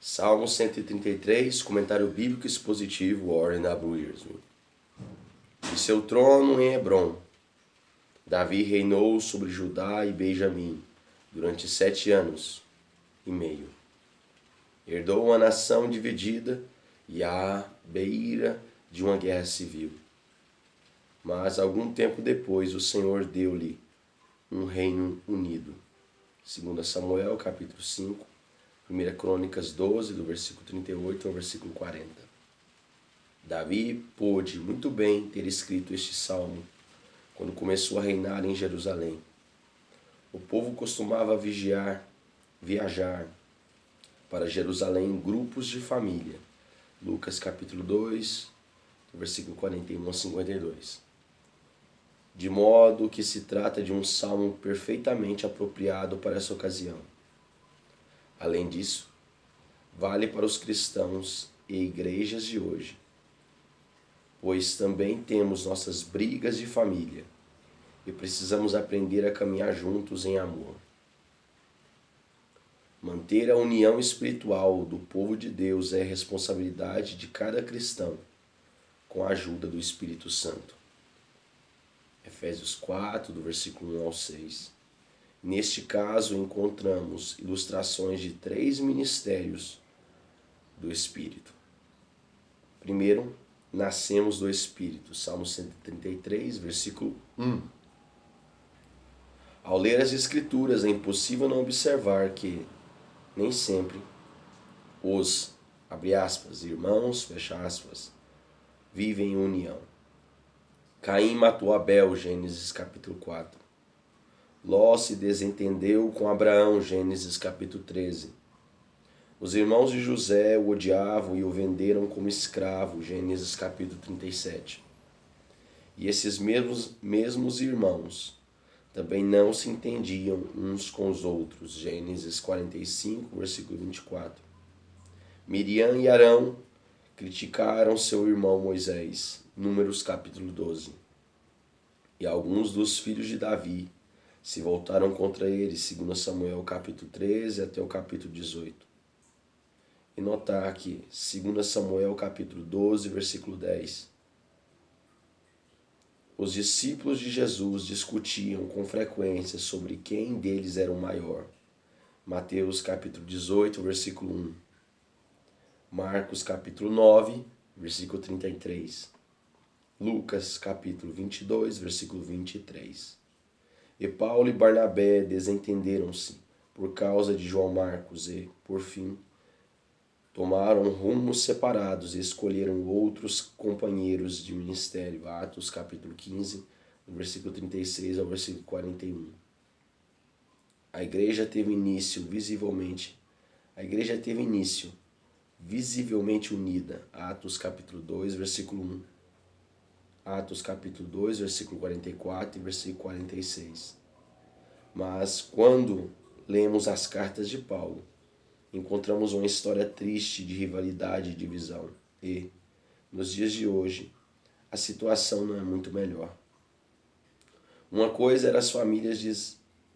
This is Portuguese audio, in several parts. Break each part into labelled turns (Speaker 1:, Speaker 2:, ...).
Speaker 1: Salmo 133, comentário bíblico expositivo, Warren W. Wiersbe. De seu trono em Hebrom, Davi reinou sobre Judá e Benjamim durante 7 anos e meio. Herdou uma nação dividida e à beira de uma guerra civil. Mas algum tempo depois o Senhor deu-lhe um reino unido. 2 Samuel, capítulo 5, 1 Crônicas 12, do versículo 38 ao versículo 40. Davi pôde muito bem ter escrito este salmo quando começou a reinar em Jerusalém. O povo costumava viajar para Jerusalém em grupos de família. Lucas capítulo 2, versículo 41 a 52. De modo que se trata de um salmo perfeitamente apropriado para essa ocasião. Além disso, vale para os cristãos e igrejas de hoje, pois também temos nossas brigas de família e precisamos aprender a caminhar juntos em amor. Manter a união espiritual do povo de Deus é responsabilidade de cada cristão, com a ajuda do Espírito Santo. Efésios 4, do versículo 1 ao 6. Neste caso, encontramos ilustrações de 3 ministérios do Espírito. Primeiro, nascemos do Espírito. Salmo 133, versículo 1. Ao ler as Escrituras, é impossível não observar que nem sempre os, abre aspas, irmãos, fecha aspas, vivem em união. Caim matou Abel, Gênesis capítulo 4. Ló se desentendeu com Abraão, Gênesis capítulo 13. Os irmãos de José o odiavam e o venderam como escravo, Gênesis capítulo 37. E esses mesmos irmãos também não se entendiam uns com os outros, Gênesis 45, versículo 24. Miriam e Arão criticaram seu irmão Moisés, Números capítulo 12. E alguns dos filhos de Davi se voltaram contra ele, 2 Samuel capítulo 13 até o capítulo 18. E notar aqui, 2 Samuel capítulo 12, versículo 10. Os discípulos de Jesus discutiam com frequência sobre quem deles era o maior. Mateus capítulo 18, versículo 1. Marcos capítulo 9, versículo 33. Lucas capítulo 22, versículo 23. E Paulo e Barnabé desentenderam-se por causa de João Marcos e, por fim, tomaram rumos separados e escolheram outros companheiros de ministério. Atos capítulo 15, versículo 36 ao versículo 41. A igreja teve início visivelmente unida. Atos capítulo 2, versículo 1. Atos capítulo 2, versículo 44 e versículo 46. Mas quando lemos as cartas de Paulo, encontramos uma história triste de rivalidade e divisão. E, nos dias de hoje, a situação não é muito melhor. Uma coisa era as famílias de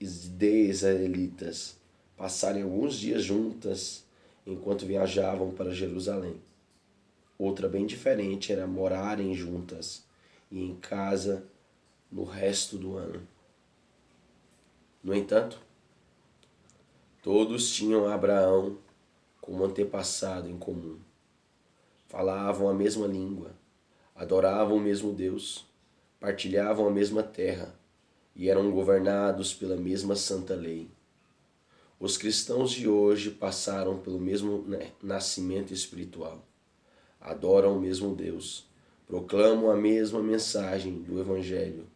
Speaker 1: israelitas passarem alguns dias juntas enquanto viajavam para Jerusalém. Outra bem diferente era morarem juntas e em casa no resto do ano. No entanto, todos tinham Abraão como antepassado em comum. Falavam a mesma língua, adoravam o mesmo Deus, partilhavam a mesma terra e eram governados pela mesma santa lei. Os cristãos de hoje passaram pelo mesmo nascimento espiritual, adoram o mesmo Deus, proclamam a mesma mensagem do Evangelho,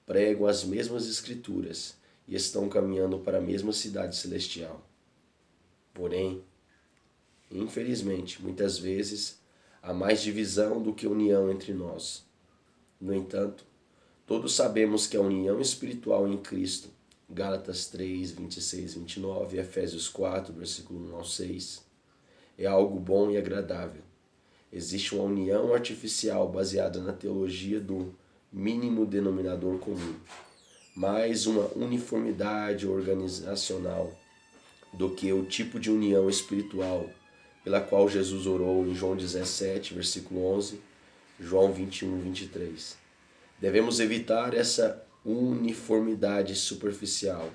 Speaker 1: pregam as mesmas escrituras e estão caminhando para a mesma cidade celestial. Porém, infelizmente, muitas vezes, há mais divisão do que união entre nós. No entanto, todos sabemos que a união espiritual em Cristo, Gálatas 3, 26 e 29, Efésios 4, versículo 1 ao 6, é algo bom e agradável. Existe uma união artificial baseada na teologia do mínimo denominador comum, mais uma uniformidade organizacional do que o tipo de união espiritual pela qual Jesus orou em João 17, versículo 11, João 21, 23. Devemos evitar essa uniformidade superficial.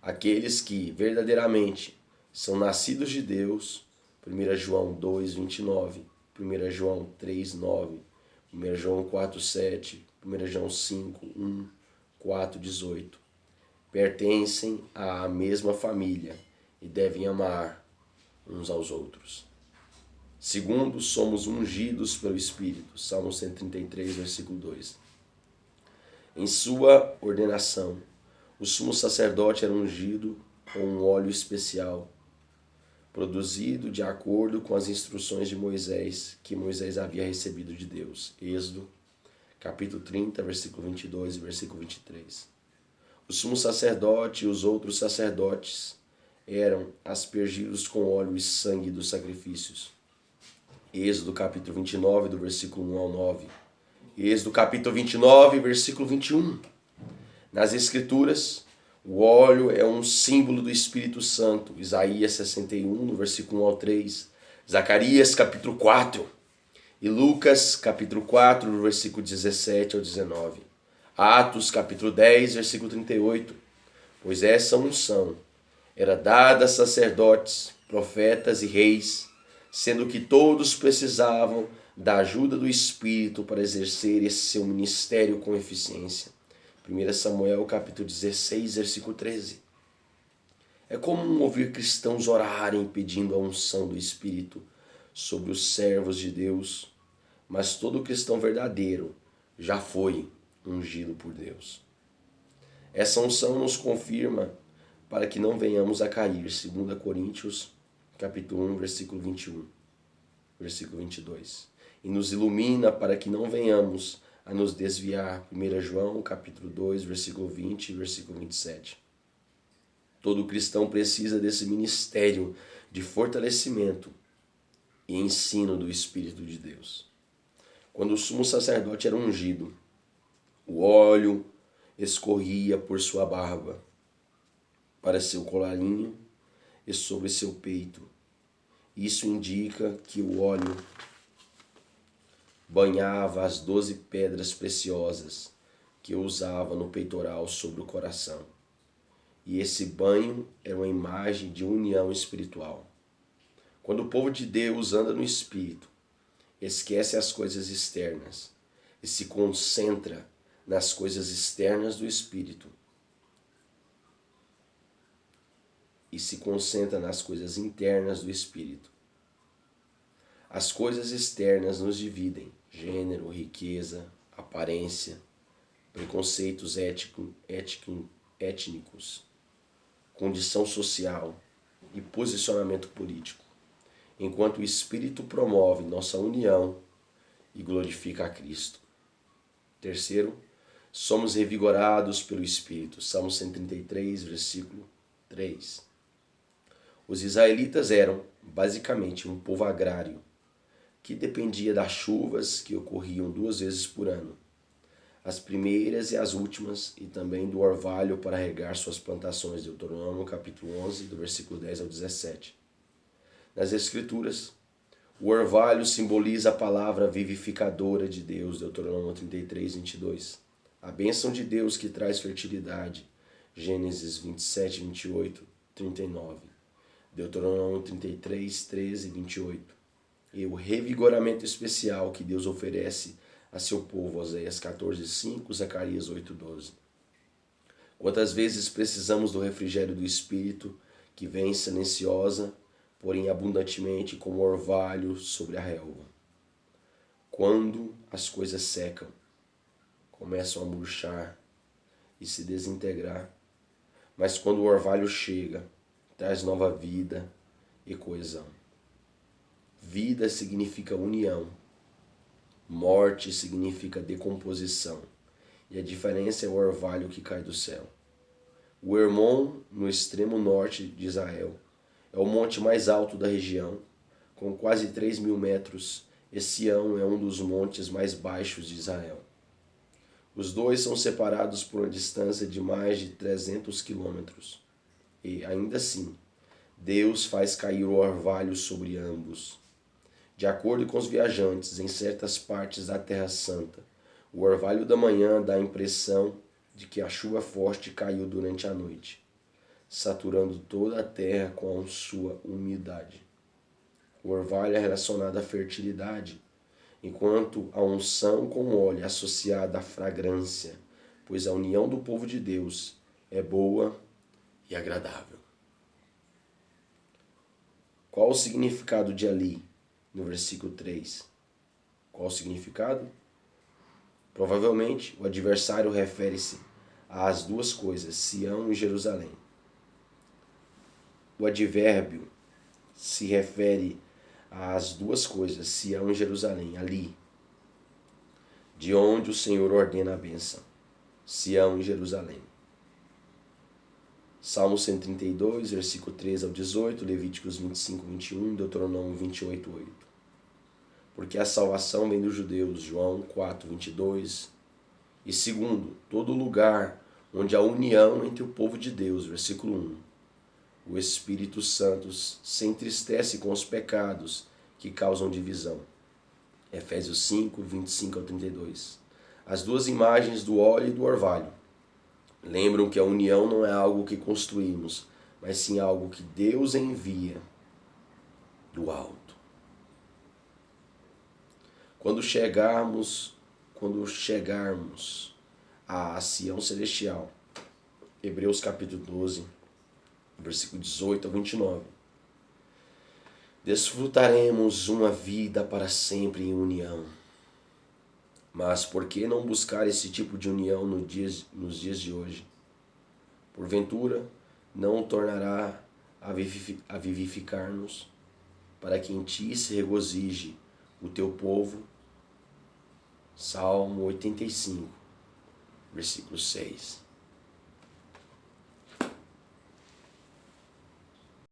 Speaker 1: Aqueles que verdadeiramente são nascidos de Deus, 1 João 2, 29, 1 João 3, 9, 1 João 4, 7, 1 João 5, 1, 4, 18, pertencem à mesma família e devem amar uns aos outros. Segundo, somos ungidos pelo Espírito. Salmo 133, versículo 2. Em sua ordenação, o sumo sacerdote era ungido com um óleo especial, produzido de acordo com as instruções de Moisés, que Moisés havia recebido de Deus. Êxodo, capítulo 30, versículo 22 e versículo 23. O sumo sacerdote e os outros sacerdotes eram aspergidos com óleo e sangue dos sacrifícios. Êxodo capítulo 29, do versículo 1 ao 9. Êxodo capítulo 29, versículo 21. Nas Escrituras, o óleo é um símbolo do Espírito Santo. Isaías 61, no versículo 1 ao 3. Zacarias capítulo 4. E Lucas capítulo 4, no versículo 17 ao 19. Atos capítulo 10, versículo 38. Pois essa unção era dada a sacerdotes, profetas e reis, sendo que todos precisavam da ajuda do Espírito para exercer esse seu ministério com eficiência. 1 Samuel capítulo 16, versículo 13. É comum ouvir cristãos orarem pedindo a unção do Espírito sobre os servos de Deus, mas todo cristão verdadeiro já foi ungido por Deus. Essa unção nos confirma para que não venhamos a cair. 2 Coríntios capítulo 1, versículo 21, versículo 22. E nos ilumina para que não venhamos a nos desviar. 1 João capítulo 2, versículo 20 e versículo 27. Todo cristão precisa desse ministério de fortalecimento e ensino do Espírito de Deus. Quando o sumo sacerdote era ungido, o óleo escorria por sua barba, para seu colarinho e sobre seu peito. Isso indica que o óleo banhava as 12 pedras preciosas que usava no peitoral sobre o coração. E esse banho é uma imagem de união espiritual. Quando o povo de Deus anda no Espírito, esquece as coisas externas e se concentra nas coisas externas do Espírito. E se concentra nas coisas internas do Espírito. As coisas externas nos dividem: gênero, riqueza, aparência, preconceitos étnicos, condição social e posicionamento político, enquanto o Espírito promove nossa união e glorifica a Cristo. Terceiro, somos revigorados pelo Espírito. Salmo 133, versículo 3. Os israelitas eram, basicamente, um povo agrário, que dependia das chuvas que ocorriam 2 vezes por ano, as primeiras e as últimas, e também do orvalho para regar suas plantações. Deuteronômio capítulo 11, do versículo 10 ao 17. Nas Escrituras, o orvalho simboliza a palavra vivificadora de Deus. Deuteronômio 33, 22. A bênção de Deus que traz fertilidade. Gênesis 27, 28, 39. Deuteronômio 33, 13 e 28. E o revigoramento especial que Deus oferece a seu povo. Oséias 14, 5, Zacarias 8, 12. Quantas vezes precisamos do refrigério do Espírito, que vem silenciosa, porém abundantemente como orvalho sobre a relva. Quando as coisas secam, começam a murchar e se desintegrar, mas quando o orvalho chega, traz nova vida e coesão. Vida significa união, morte significa decomposição, e a diferença é o orvalho que cai do céu. O Hermon, no extremo norte de Israel, é o monte mais alto da região, com quase 3.000 metros, e Sião é um dos montes mais baixos de Israel. Os dois são separados por uma distância de mais de 300 quilômetros, e, ainda assim, Deus faz cair o orvalho sobre ambos. De acordo com os viajantes, em certas partes da Terra Santa, o orvalho da manhã dá a impressão de que a chuva forte caiu durante a noite, saturando toda a terra com sua umidade. O orvalho é relacionado à fertilidade, enquanto a unção com óleo é associada à fragrância, pois a união do povo de Deus é boa e agradável. Qual o significado de ali, no versículo 3? Qual o significado? Provavelmente, o adversário refere-se às duas coisas, Sião e Jerusalém. O advérbio se refere às duas coisas, Sião e Jerusalém, ali, de onde o Senhor ordena a bênção, Sião e Jerusalém. Salmo 132, versículo 13 ao 18, Levíticos 25, 21, Deuteronômio 28, 8. Porque a salvação vem dos judeus, João 4, 22. E segundo, todo lugar onde há união entre o povo de Deus, versículo 1. O Espírito Santo se entristece com os pecados que causam divisão. Efésios 5, 25 ao 32. As duas imagens do óleo e do orvalho lembram que a união não é algo que construímos, mas sim algo que Deus envia do alto. Quando chegarmos à Sião Celestial, Hebreus capítulo 12, versículo 18 ao 29, desfrutaremos uma vida para sempre em união. Mas por que não buscar esse tipo de união nos dias de hoje? Porventura, não o tornará a vivificar-nos, para que em ti se regozije o teu povo? Salmo 85, versículo 6.